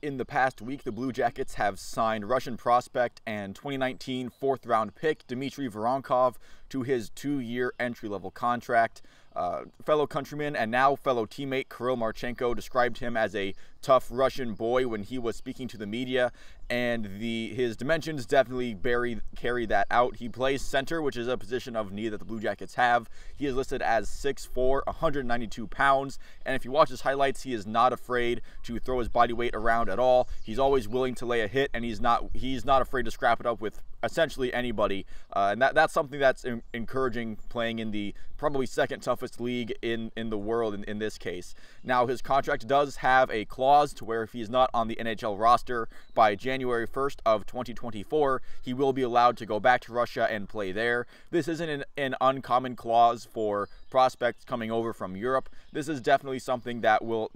in the past week, the Blue Jackets have signed Russian prospect and 2019 fourth-round pick Dmitry Voronkov to his 2-year entry-level contract. Fellow countryman and now fellow teammate Kirill Marchenko described him as a tough Russian boy when he was speaking to the media, and his dimensions definitely carry that out. He plays center, which is a position of need that the Blue Jackets have. He is listed as 6'4", 192 pounds, and if you watch his highlights, he is not afraid to throw his body weight around at all. He's always willing to lay a hit, and he's not afraid to scrap it up with essentially anybody, and that's something that's encouraging playing in the probably second toughest league in the world in this case. Now, his contract does have a clause to where if he's not on the NHL roster by January 1st of 2024, he will be allowed to go back to Russia and play there. This isn't an uncommon clause for prospects coming over from Europe. This is definitely something that a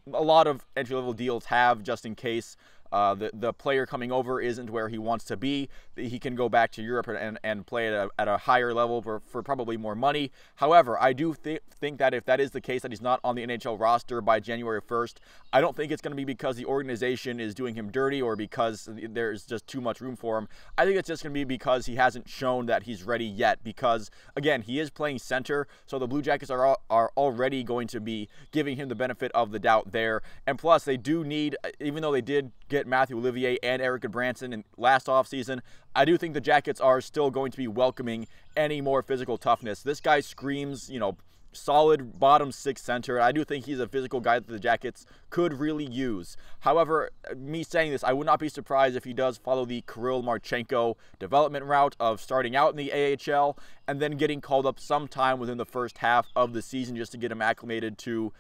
lot of entry-level deals have, just in case the player coming over isn't where he wants to be. He can go back to Europe and play at a higher level for probably more money. However, I do think that if that is the case, that he's not on the NHL roster by January 1st, I don't think it's going to be because the organization is doing him dirty or because there's just too much room for him. I think it's just going to be because he hasn't shown that he's ready yet, because, again, he is playing center, so the Blue Jackets are already going to be giving him the benefit of the doubt there. And plus, they do need, even though they did get Matthew Olivier and Erik Gudbranson in last offseason, I do think the Jackets are still going to be welcoming any more physical toughness. This guy screams, solid bottom six center. I do think he's a physical guy that the Jackets could really use. However, me saying this, I would not be surprised if he does follow the Kirill Marchenko development route of starting out in the AHL and then getting called up sometime within the first half of the season just to get him acclimated to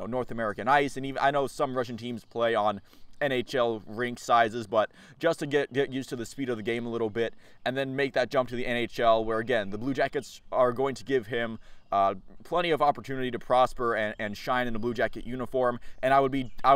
North American ice. And even I know some Russian teams play on NHL rink sizes, but just to get used to the speed of the game a little bit and then make that jump to the NHL, where again the Blue Jackets are going to give him plenty of opportunity to prosper and shine in the Blue Jacket uniform. And I would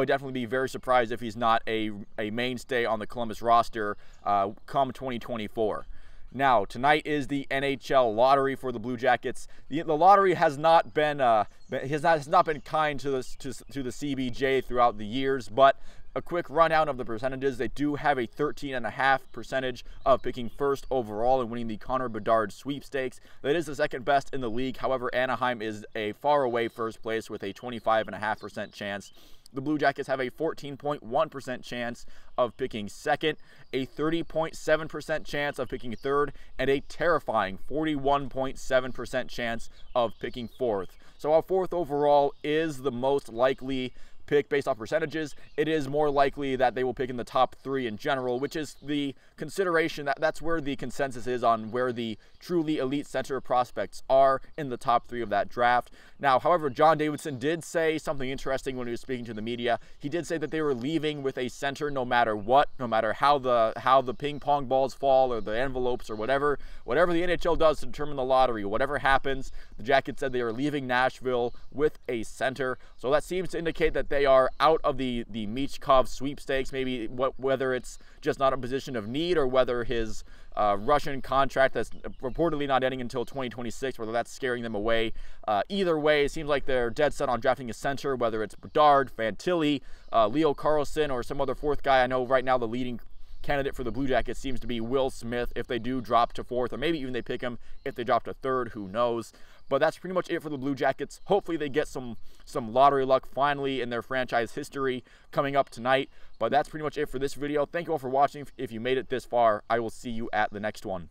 definitely be very surprised if he's not a mainstay on the Columbus roster come 2024. Now, tonight is the NHL lottery for the Blue Jackets. The lottery has not been kind to the CBJ throughout the years, but a quick rundown of the percentages. They do have a 13.5% of picking first overall and winning the Connor Bedard sweepstakes. That is the second best in the league. However, Anaheim is a far away first place with a 25.5% chance. The Blue Jackets have a 14.1% chance of picking second, a 30.7% chance of picking third, and a terrifying 41.7% chance of picking fourth. So our fourth overall is the most likely pick based off percentages. It is more likely that they will pick in the top 3 in general, which is the consideration that's where the consensus is on where the truly elite center prospects are in the top 3 of that draft. Now, however, John Davidson did say something interesting when he was speaking to the media. He did say that they were leaving with a center no matter what, no matter how the ping pong balls fall or the envelopes or whatever the NHL does to determine the lottery, whatever happens, the Jackets said they are leaving Nashville with a center. So that seems to indicate that they are out of the Michkov sweepstakes, maybe whether it's just not a position of need or whether his Russian contract that's reportedly not ending until 2026, whether that's scaring them away. Either way, it seems like they're dead set on drafting a center, whether it's Bedard, Fantilli, Leo Carlsson, or some other fourth guy. I know right now the leading candidate for the Blue Jackets seems to be Will Smith if they do drop to fourth, or maybe even they pick him if they drop to third, who knows. But that's pretty much it for the Blue Jackets. Hopefully they get some lottery luck finally in their franchise history coming up tonight. But that's pretty much it for this video. Thank you all for watching. If you made it this far, I will see you at the next one.